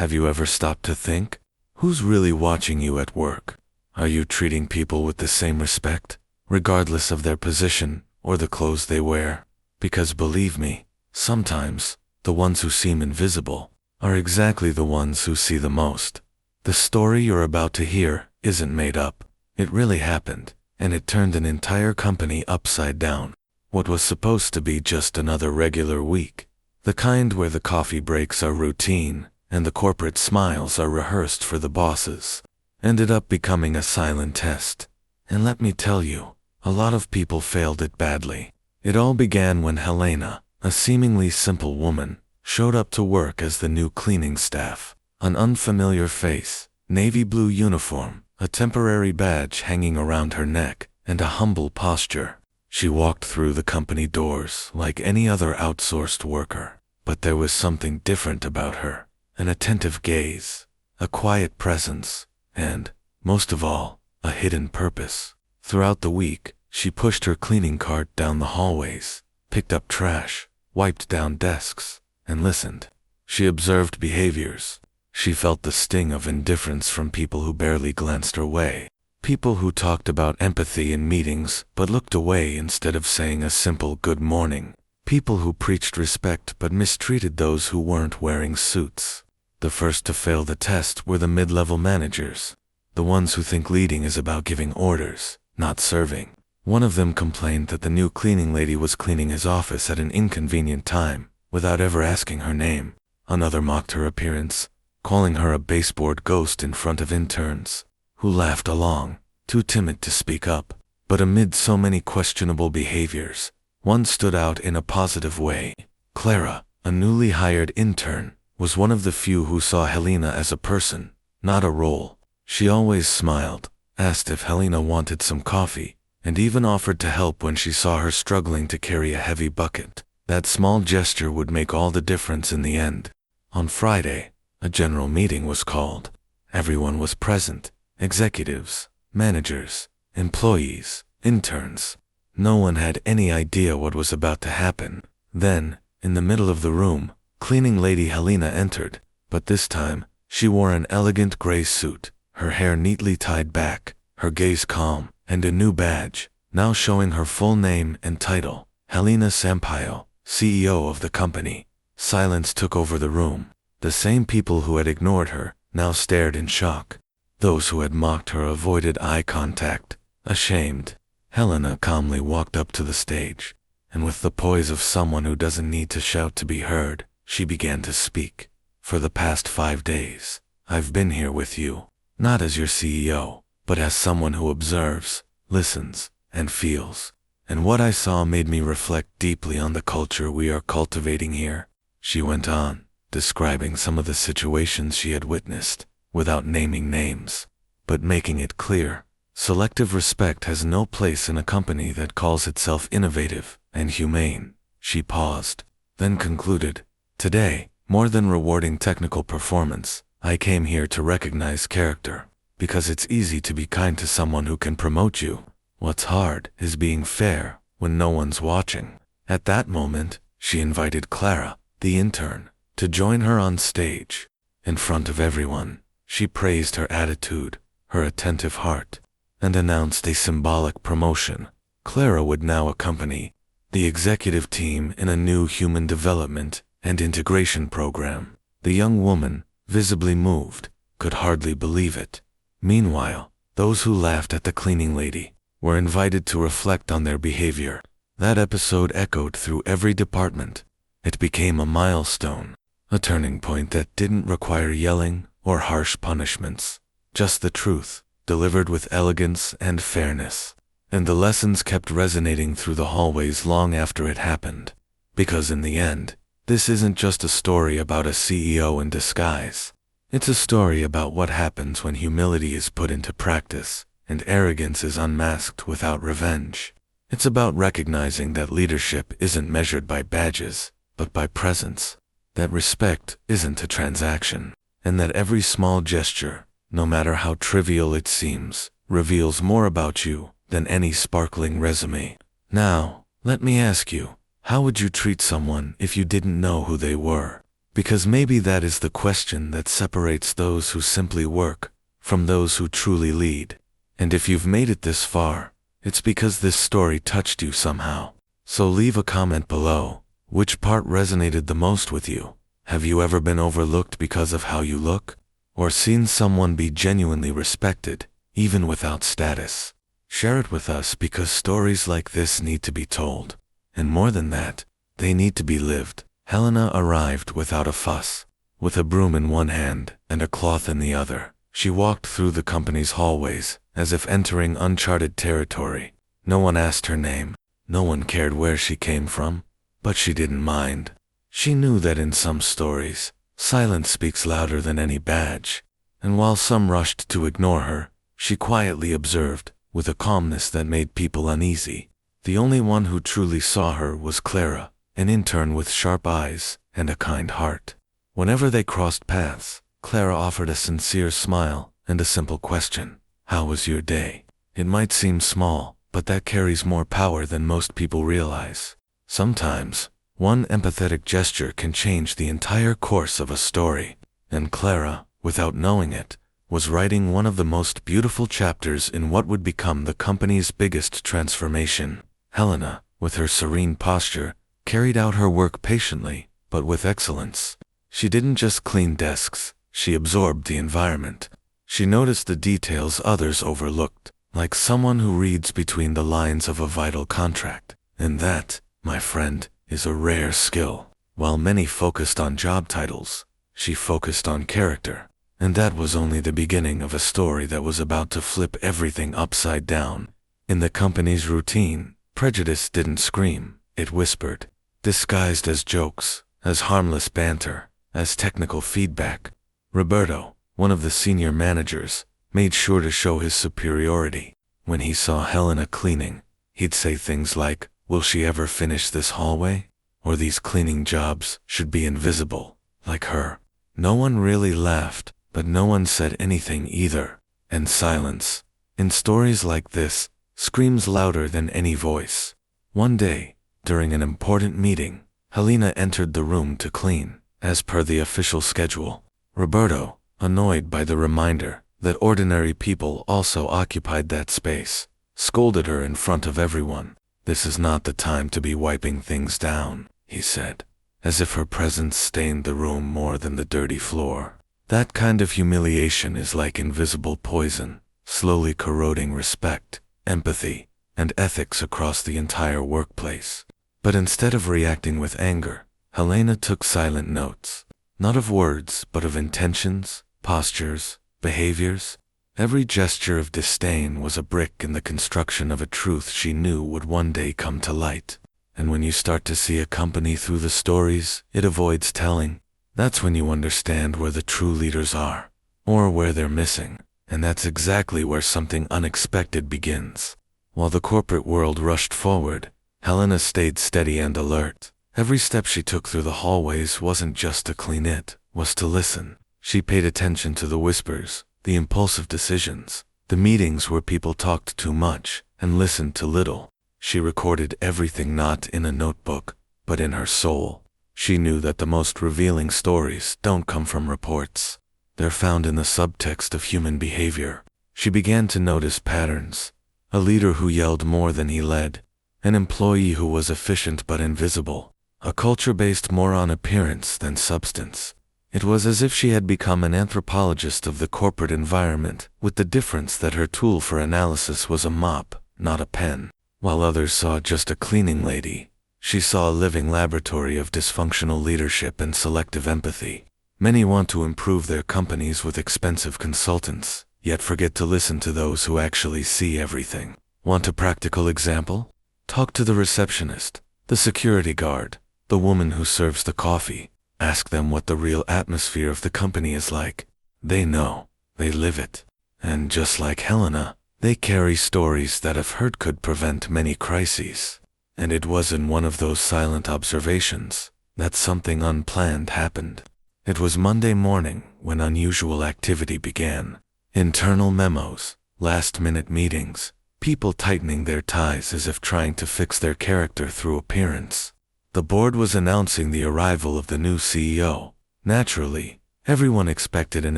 Have you ever stopped to think? Who's really watching you at work? Are you treating people with the same respect, regardless of their position or the clothes they wear? Because believe me, sometimes, the ones who seem invisible are exactly the ones who see the most. The story you're about to hear isn't made up. It really happened, and it turned an entire company upside down. What was supposed to be just another regular week, the kind where the coffee breaks are routine and the corporate smiles are rehearsed for the bosses, ended up becoming a silent test. And let me tell you, a lot of people failed it badly. It all began when Helena, a seemingly simple woman, showed up to work as the new cleaning staff. An unfamiliar face, navy blue uniform, a temporary badge hanging around her neck, and a humble posture. She walked through the company doors like any other outsourced worker. But there was something different about her. An attentive gaze, a quiet presence, and, most of all, a hidden purpose. Throughout the week, she pushed her cleaning cart down the hallways, picked up trash, wiped down desks, and listened. She observed behaviors. She felt the sting of indifference from people who barely glanced her way. People who talked about empathy in meetings but looked away instead of saying a simple good morning. People who preached respect but mistreated those who weren't wearing suits. The first to fail the test were the mid-level managers, the ones who think leading is about giving orders, not serving. One of them complained that the new cleaning lady was cleaning his office at an inconvenient time, without ever asking her name. Another mocked her appearance, calling her a baseboard ghost in front of interns, who laughed along, too timid to speak up. But amid so many questionable behaviors, one stood out in a positive way. Clara, a newly hired intern, was one of the few who saw Helena as a person, not a role. She always smiled, asked if Helena wanted some coffee, and even offered to help when she saw her struggling to carry a heavy bucket. That small gesture would make all the difference in the end. On Friday, a general meeting was called. Everyone was present: executives, managers, employees, interns. No one had any idea what was about to happen. Then, in the middle of the room, cleaning lady Helena entered, but this time, she wore an elegant gray suit, her hair neatly tied back, her gaze calm, and a new badge, now showing her full name and title, Helena Sampaio, CEO of the company. Silence took over the room. The same people who had ignored her now stared in shock. Those who had mocked her avoided eye contact, ashamed. Helena calmly walked up to the stage, and with the poise of someone who doesn't need to shout to be heard, she began to speak. For the past 5 days, I've been here with you, not as your CEO, but as someone who observes, listens, and feels. And what I saw made me reflect deeply on the culture we are cultivating here. She went on, describing some of the situations she had witnessed, without naming names, but making it clear. Selective respect has no place in a company that calls itself innovative and humane. She paused, then concluded, Today, more than rewarding technical performance, I came here to recognize character, because it's easy to be kind to someone who can promote you. What's hard is being fair when no one's watching. At that moment, she invited Clara, the intern, to join her on stage. In front of everyone, she praised her attitude, her attentive heart, and announced a symbolic promotion. Clara would now accompany the executive team in a new human development and integration program. The young woman, visibly moved, could hardly believe it. Meanwhile, those who laughed at the cleaning lady were invited to reflect on their behavior. That episode echoed through every department. It became a milestone, a turning point that didn't require yelling or harsh punishments, just the truth, delivered with elegance and fairness. And the lessons kept resonating through the hallways long after it happened. Because in the end, this isn't just a story about a CEO in disguise. It's a story about what happens when humility is put into practice and arrogance is unmasked without revenge. It's about recognizing that leadership isn't measured by badges, but by presence. That respect isn't a transaction, and that every small gesture, no matter how trivial it seems, reveals more about you than any sparkling resume. Now, let me ask you, how would you treat someone if you didn't know who they were? Because maybe that is the question that separates those who simply work from those who truly lead. And if you've made it this far, it's because this story touched you somehow. So leave a comment below. Which part resonated the most with you? Have you ever been overlooked because of how you look? Or seen someone be genuinely respected, even without status? Share it with us because stories like this need to be told. And more than that, they need to be lived. Helena arrived without a fuss. With a broom in one hand and a cloth in the other, she walked through the company's hallways, as if entering uncharted territory. No one asked her name. No one cared where she came from. But she didn't mind. She knew that in some stories, silence speaks louder than any badge. And while some rushed to ignore her, she quietly observed, with a calmness that made people uneasy. The only one who truly saw her was Clara, an intern with sharp eyes and a kind heart. Whenever they crossed paths, Clara offered a sincere smile and a simple question. How was your day? It might seem small, but that carries more power than most people realize. Sometimes, one empathetic gesture can change the entire course of a story. And Clara, without knowing it, was writing one of the most beautiful chapters in what would become the company's biggest transformation. Helena, with her serene posture, carried out her work patiently, but with excellence. She didn't just clean desks, she absorbed the environment. She noticed the details others overlooked, like someone who reads between the lines of a vital contract. And that, my friend, is a rare skill. While many focused on job titles, she focused on character. And that was only the beginning of a story that was about to flip everything upside down. In the company's routine, prejudice didn't scream, it whispered, disguised as jokes, as harmless banter, as technical feedback. Roberto, one of the senior managers, made sure to show his superiority. When he saw Helena cleaning, he'd say things like, "Will she ever finish this hallway? Or these cleaning jobs should be invisible, like her." No one really laughed, but no one said anything either. And silence, in stories like this, screams louder than any voice. One day, during an important meeting, Helena entered the room to clean, as per the official schedule. Roberto, annoyed by the reminder that ordinary people also occupied that space, scolded her in front of everyone. "This is not the time to be wiping things down," he said, as if her presence stained the room more than the dirty floor. That kind of humiliation is like invisible poison, slowly corroding respect, empathy, and ethics across the entire workplace. But instead of reacting with anger, Helena took silent notes, not of words, but of intentions, postures, behaviors. Every gesture of disdain was a brick in the construction of a truth she knew would one day come to light. And when you start to see a company through the stories it avoids telling, that's when you understand where the true leaders are, or where they're missing. And that's exactly where something unexpected begins. While the corporate world rushed forward, Helena stayed steady and alert. Every step she took through the hallways wasn't just to clean, it was to listen. She paid attention to the whispers, the impulsive decisions, the meetings where people talked too much and listened too little. She recorded everything, not in a notebook, but in her soul. She knew that the most revealing stories don't come from reports. They're found in the subtext of human behavior. She began to notice patterns. A leader who yelled more than he led. An employee who was efficient but invisible. A culture based more on appearance than substance. It was as if she had become an anthropologist of the corporate environment, with the difference that her tool for analysis was a mop, not a pen. While others saw just a cleaning lady, she saw a living laboratory of dysfunctional leadership and selective empathy. Many want to improve their companies with expensive consultants, yet forget to listen to those who actually see everything. Want a practical example? Talk to the receptionist, the security guard, the woman who serves the coffee. Ask them what the real atmosphere of the company is like. They know, they live it. And just like Helena, they carry stories that if heard could prevent many crises. And it was in one of those silent observations that something unplanned happened. It was Monday morning when unusual activity began. Internal memos, last-minute meetings, people tightening their ties as if trying to fix their character through appearance. The board was announcing the arrival of the new CEO, Naturally, everyone expected an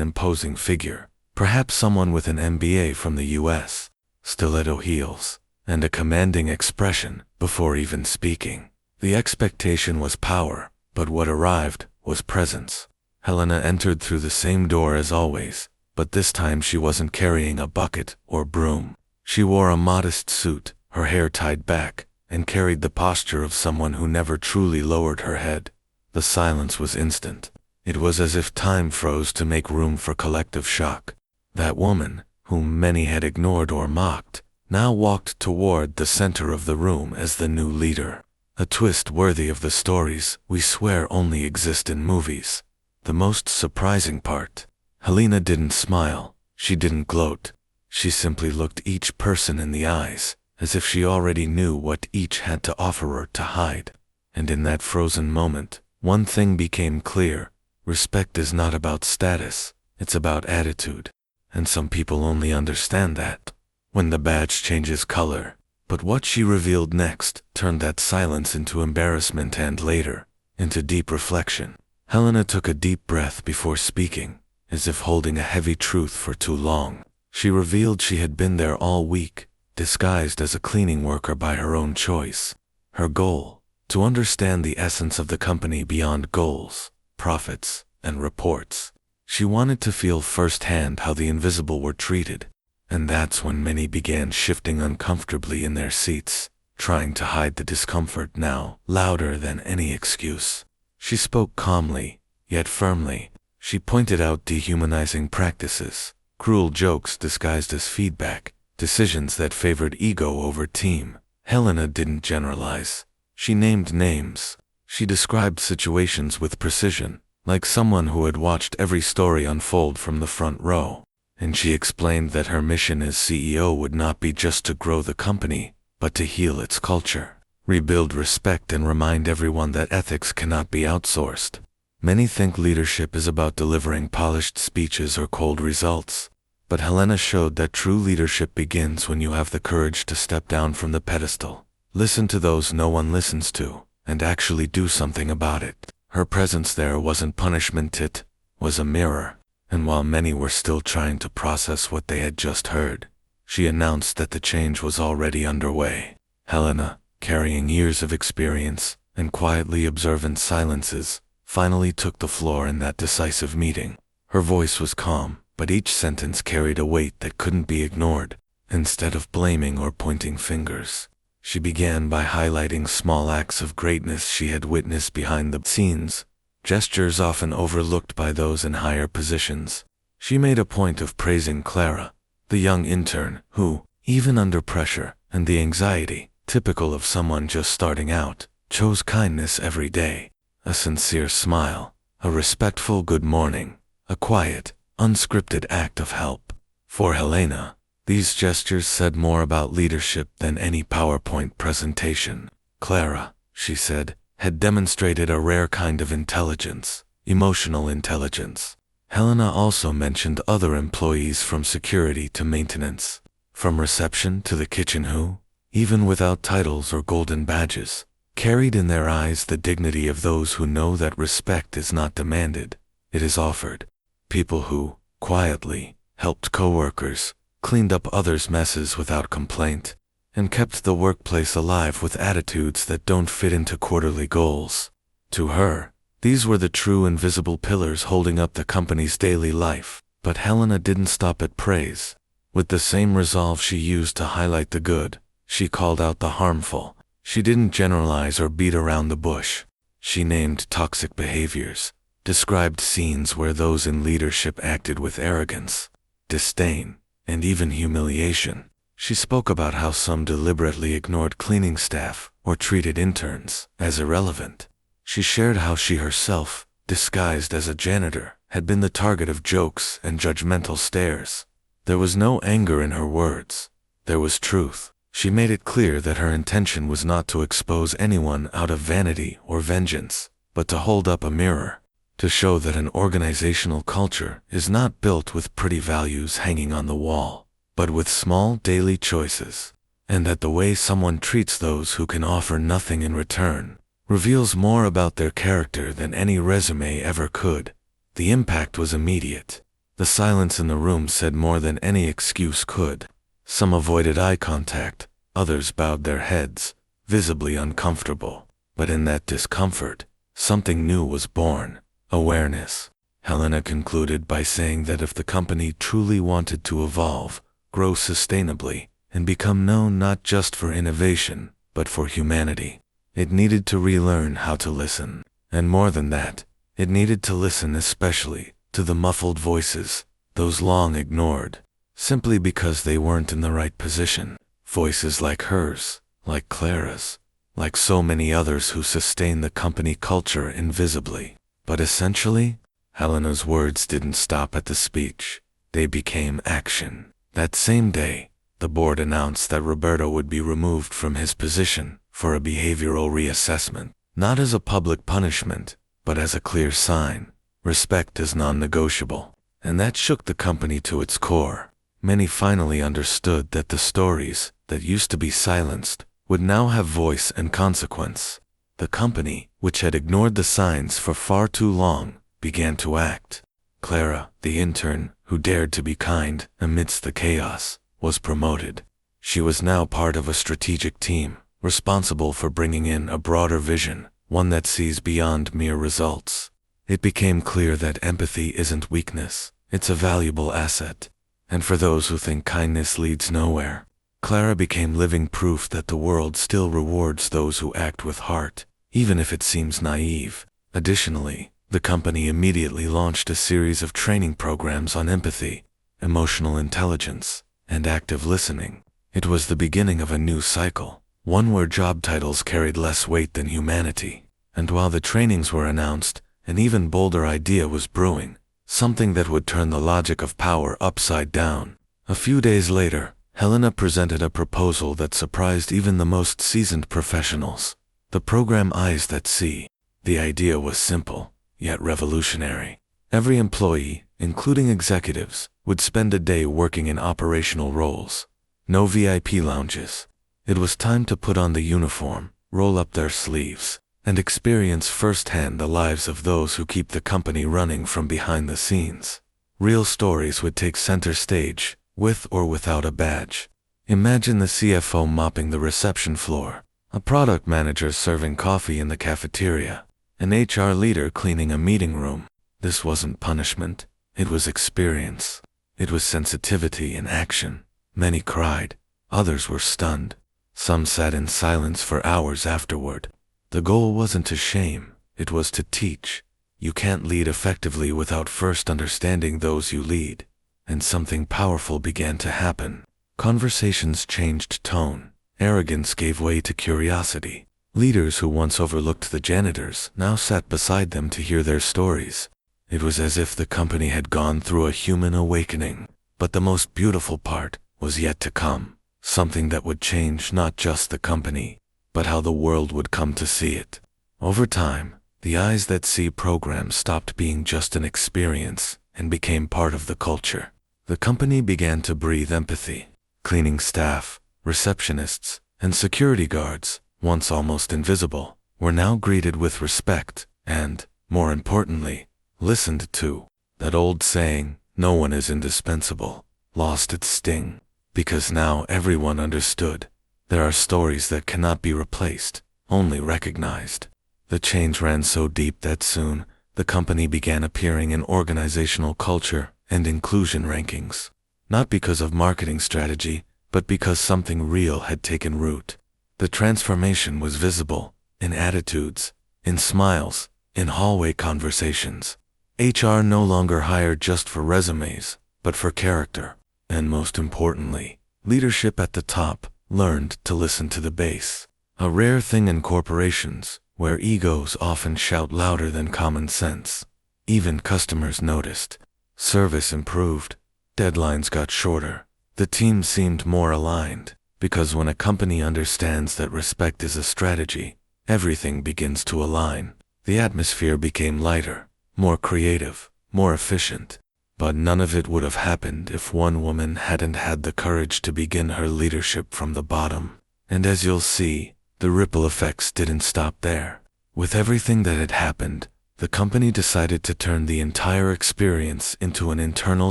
imposing figure, perhaps someone with an MBA from the US, stiletto heels, and a commanding expression before even speaking. The expectation was power, but what arrived was presence. Helena entered through the same door as always, but this time she wasn't carrying a bucket or broom. She wore a modest suit, her hair tied back, and carried the posture of someone who never truly lowered her head. The silence was instant. It was as if time froze to make room for collective shock. That woman, whom many had ignored or mocked, now walked toward the center of the room as the new leader. A twist worthy of the stories we swear only exist in movies. The most surprising part: Helena didn't smile, she didn't gloat. She simply looked each person in the eyes, as if she already knew what each had to offer or to hide. And in that frozen moment, one thing became clear: respect is not about status, it's about attitude. And some people only understand that when the badge changes color. But what she revealed next turned that silence into embarrassment and later, into deep reflection. Helena took a deep breath before speaking, as if holding a heavy truth for too long. She revealed she had been there all week, disguised as a cleaning worker by her own choice. Her goal: to understand the essence of the company beyond goals, profits, and reports. She wanted to feel firsthand how the invisible were treated. And that's when many began shifting uncomfortably in their seats, trying to hide the discomfort now louder than any excuse. She spoke calmly, yet firmly. She pointed out dehumanizing practices, cruel jokes disguised as feedback, decisions that favored ego over team. Helena didn't generalize. She named names. She described situations with precision, like someone who had watched every story unfold from the front row. And she explained that her mission as CEO would not be just to grow the company, but to heal its culture, rebuild respect, and remind everyone that ethics cannot be outsourced. Many think leadership is about delivering polished speeches or cold results, but Helena showed that true leadership begins when you have the courage to step down from the pedestal, listen to those no one listens to, and actually do something about it. Her presence there wasn't punishment, it was a mirror. And while many were still trying to process what they had just heard, she announced that the change was already underway. Helena, carrying years of experience and quietly observant silences, finally took the floor in that decisive meeting. Her voice was calm, but each sentence carried a weight that couldn't be ignored. Instead of blaming or pointing fingers, she began by highlighting small acts of greatness she had witnessed behind the scenes, gestures often overlooked by those in higher positions. She made a point of praising Clara, the young intern who, even under pressure and the anxiety typical of someone just starting out, chose kindness every day. A sincere smile, a respectful good morning, a quiet, unscripted act of help. For Helena, these gestures said more about leadership than any PowerPoint presentation. Clara, she said, had demonstrated a rare kind of intelligence, emotional intelligence. Helena also mentioned other employees from security to maintenance, from reception to the kitchen who, even without titles or golden badges, carried in their eyes the dignity of those who know that respect is not demanded, it is offered. People who, quietly, helped coworkers, cleaned up others' messes without complaint, and kept the workplace alive with attitudes that don't fit into quarterly goals. To her, these were the true invisible pillars holding up the company's daily life. But Helena didn't stop at praise. With the same resolve she used to highlight the good, she called out the harmful. She didn't generalize or beat around the bush. She named toxic behaviors, described scenes where those in leadership acted with arrogance, disdain, and even humiliation. She spoke about how some deliberately ignored cleaning staff or treated interns as irrelevant. She shared how she herself, disguised as a janitor, had been the target of jokes and judgmental stares. There was no anger in her words. There was truth. She made it clear that her intention was not to expose anyone out of vanity or vengeance, but to hold up a mirror, to show that an organizational culture is not built with pretty values hanging on the wall, but with small daily choices, and that the way someone treats those who can offer nothing in return reveals more about their character than any resume ever could. The impact was immediate. The silence in the room said more than any excuse could. Some avoided eye contact, others bowed their heads, visibly uncomfortable. But in that discomfort, something new was born: awareness. Helena concluded by saying that if the company truly wanted to evolve, grow sustainably, and become known not just for innovation, but for humanity, it needed to relearn how to listen. And more than that, it needed to listen especially to the muffled voices, those long ignored, simply because they weren't in the right position. Voices like hers, like Clara's, like so many others who sustain the company culture invisibly. But essentially, Helena's words didn't stop at the speech. They became action. That same day, the board announced that Roberto would be removed from his position for a behavioral reassessment, not as a public punishment, but as a clear sign. Respect is non-negotiable. And that shook the company to its core. Many finally understood that the stories that used to be silenced would now have voice and consequence. The company, which had ignored the signs for far too long, began to act. Clara, the intern, who dared to be kind amidst the chaos, was promoted. She was now part of a strategic team, responsible for bringing in a broader vision, one that sees beyond mere results. It became clear that empathy isn't weakness, it's a valuable asset. And for those who think kindness leads nowhere, Clara became living proof that the world still rewards those who act with heart, even if it seems naive. Additionally, the company immediately launched a series of training programs on empathy, emotional intelligence, and active listening. It was the beginning of a new cycle, one where job titles carried less weight than humanity. And while the trainings were announced, an even bolder idea was brewing, something that would turn the logic of power upside down. A few days later, Helena presented a proposal that surprised even the most seasoned professionals: the program Eyes That See. The idea was simple, yet revolutionary. Every employee, including executives, would spend a day working in operational roles. No VIP lounges. It was time to put on the uniform, roll up their sleeves, and experience firsthand the lives of those who keep the company running from behind the scenes. Real stories would take center stage, with or without a badge. Imagine the CFO mopping the reception floor, a product manager serving coffee in the cafeteria, an HR leader cleaning a meeting room. This wasn't punishment, it was experience. It was sensitivity in action. Many cried, others were stunned. Some sat in silence for hours afterward. The goal wasn't to shame, it was to teach. You can't lead effectively without first understanding those you lead. And something powerful began to happen. Conversations changed tone. Arrogance gave way to curiosity. Leaders who once overlooked the janitors now sat beside them to hear their stories. It was as if the company had gone through a human awakening. But the most beautiful part was yet to come. Something that would change not just the company, but how the world would come to see it. Over time, the Eyes That See program stopped being just an experience and became part of the culture. The company began to breathe empathy. Cleaning staff, receptionists, and security guards, once almost invisible, were now greeted with respect and, more importantly, listened to. That old saying, "No one is indispensable," lost its sting, because now everyone understood. There are stories that cannot be replaced, only recognized. The change ran so deep that soon, the company began appearing in organizational culture and inclusion rankings. Not because of marketing strategy, but because something real had taken root. The transformation was visible, in attitudes, in smiles, in hallway conversations. HR no longer hired just for resumes, but for character. And most importantly, leadership at the top learned to listen to the base. A rare thing in corporations, where egos often shout louder than common sense. Even customers noticed. Service improved. Deadlines got shorter. The team seemed more aligned, because when a company understands that respect is a strategy, everything begins to align. The atmosphere became lighter, more creative, more efficient. But none of it would have happened if one woman hadn't had the courage to begin her leadership from the bottom. And as you'll see, the ripple effects didn't stop there. With everything that had happened, the company decided to turn the entire experience into an internal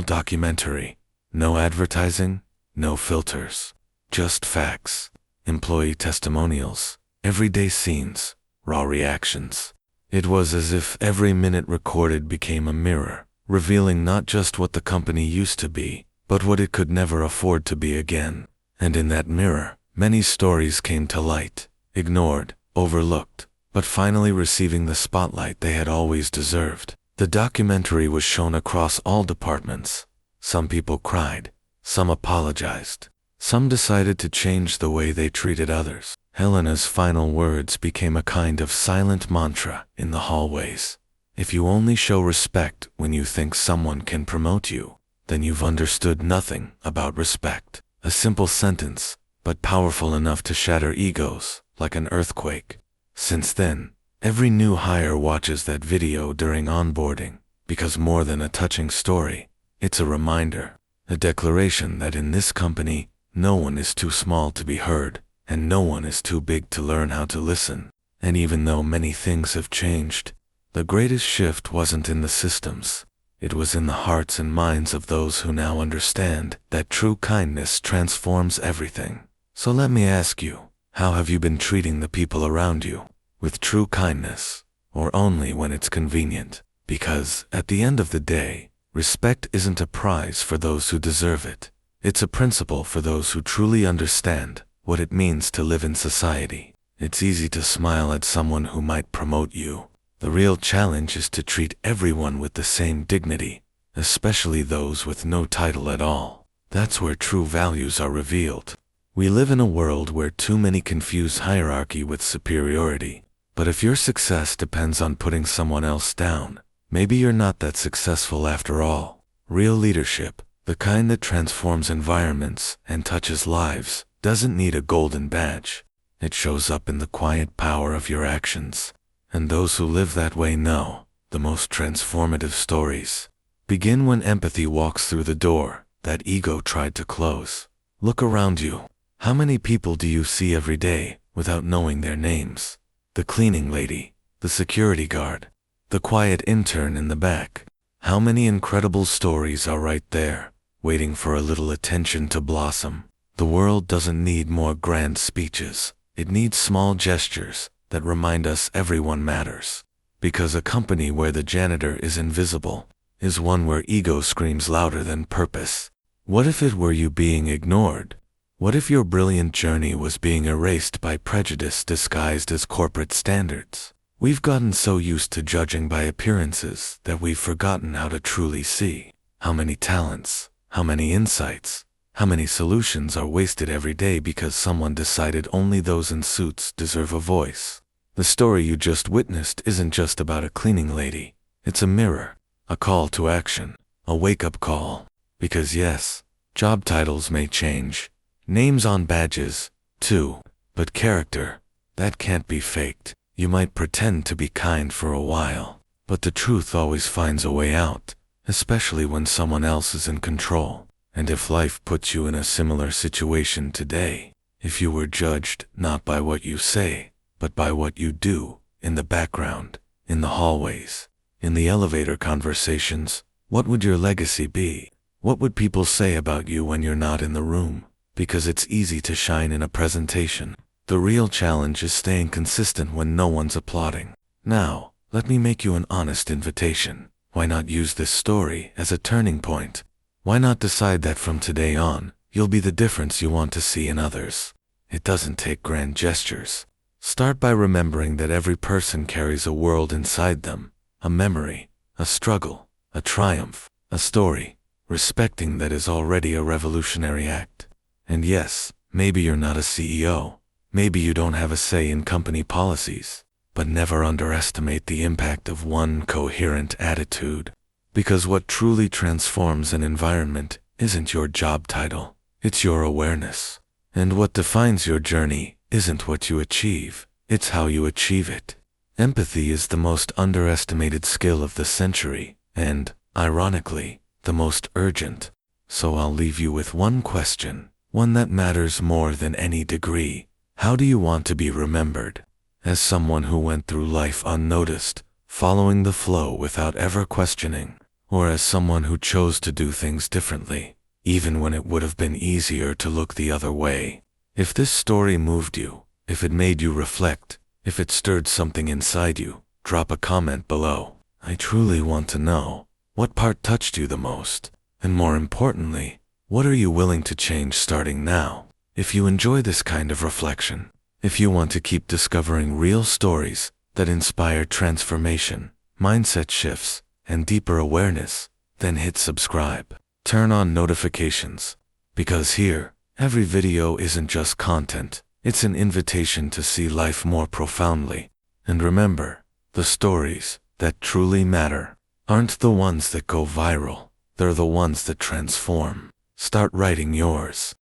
documentary. No advertising, no filters, just facts, employee testimonials, everyday scenes, raw reactions. It was as if every minute recorded became a mirror, revealing not just what the company used to be, but what it could never afford to be again. And in that mirror, many stories came to light, ignored, overlooked, but finally receiving the spotlight they had always deserved. The documentary was shown across all departments. Some people cried, some apologized, some decided to change the way they treated others. Helena's final words became a kind of silent mantra in the hallways. If you only show respect when you think someone can promote you, then you've understood nothing about respect. A simple sentence, but powerful enough to shatter egos like an earthquake. Since then, every new hire watches that video during onboarding, because more than a touching story, it's a reminder, a declaration that in this company, no one is too small to be heard, and no one is too big to learn how to listen. And even though many things have changed, the greatest shift wasn't in the systems. It was in the hearts and minds of those who now understand that true kindness transforms everything. So let me ask you, how have you been treating the people around you? With true kindness, or only when it's convenient? Because, at the end of the day, respect isn't a prize for those who deserve it. It's a principle for those who truly understand what it means to live in society. It's easy to smile at someone who might promote you. The real challenge is to treat everyone with the same dignity, especially those with no title at all. That's where true values are revealed. We live in a world where too many confuse hierarchy with superiority. But if your success depends on putting someone else down, maybe you're not that successful after all. Real leadership, the kind that transforms environments and touches lives, doesn't need a golden badge. It shows up in the quiet power of your actions. And those who live that way know, the most transformative stories begin when empathy walks through the door that ego tried to close. Look around you. How many people do you see every day without knowing their names? The cleaning lady, the security guard, the quiet intern in the back. How many incredible stories are right there, waiting for a little attention to blossom? The world doesn't need more grand speeches. It needs small gestures that remind us everyone matters. Because a company where the janitor is invisible is one where ego screams louder than purpose. What if it were you being ignored? What if your brilliant journey was being erased by prejudice disguised as corporate standards? We've gotten so used to judging by appearances that we've forgotten how to truly see. How many talents, how many insights, how many solutions are wasted every day because someone decided only those in suits deserve a voice? The story you just witnessed isn't just about a cleaning lady. It's a mirror, a call to action, a wake-up call. Because yes, job titles may change, names on badges, too, but character, that can't be faked. You might pretend to be kind for a while, but the truth always finds a way out, especially when someone else is in control. And if life puts you in a similar situation today, if you were judged not by what you say, but by what you do, in the background, in the hallways, in the elevator conversations, what would your legacy be? What would people say about you when you're not in the room? Because it's easy to shine in a presentation. The real challenge is staying consistent when no one's applauding. Now, let me make you an honest invitation. Why not use this story as a turning point? Why not decide that from today on, you'll be the difference you want to see in others? It doesn't take grand gestures. Start by remembering that every person carries a world inside them, a memory, a struggle, a triumph, a story. Respecting that is already a revolutionary act. And yes, maybe you're not a CEO. Maybe you don't have a say in company policies. But never underestimate the impact of one coherent attitude. Because what truly transforms an environment isn't your job title, it's your awareness. And what defines your journey isn't what you achieve, it's how you achieve it. Empathy is the most underestimated skill of the century, and, ironically, the most urgent. So I'll leave you with one question, one that matters more than any degree. How do you want to be remembered? as someone who went through life unnoticed, following the flow without ever questioning, or as someone who chose to do things differently, even when it would have been easier to look the other way. If this story moved you, if it made you reflect, if it stirred something inside you, drop a comment below. I truly want to know, what part touched you the most? And more importantly, what are you willing to change starting now? If you enjoy this kind of reflection, if you want to keep discovering real stories that inspire transformation, mindset shifts, and deeper awareness, then hit subscribe. Turn on notifications, because here, every video isn't just content, it's an invitation to see life more profoundly. And remember, the stories that truly matter aren't the ones that go viral, they're the ones that transform. Start writing yours.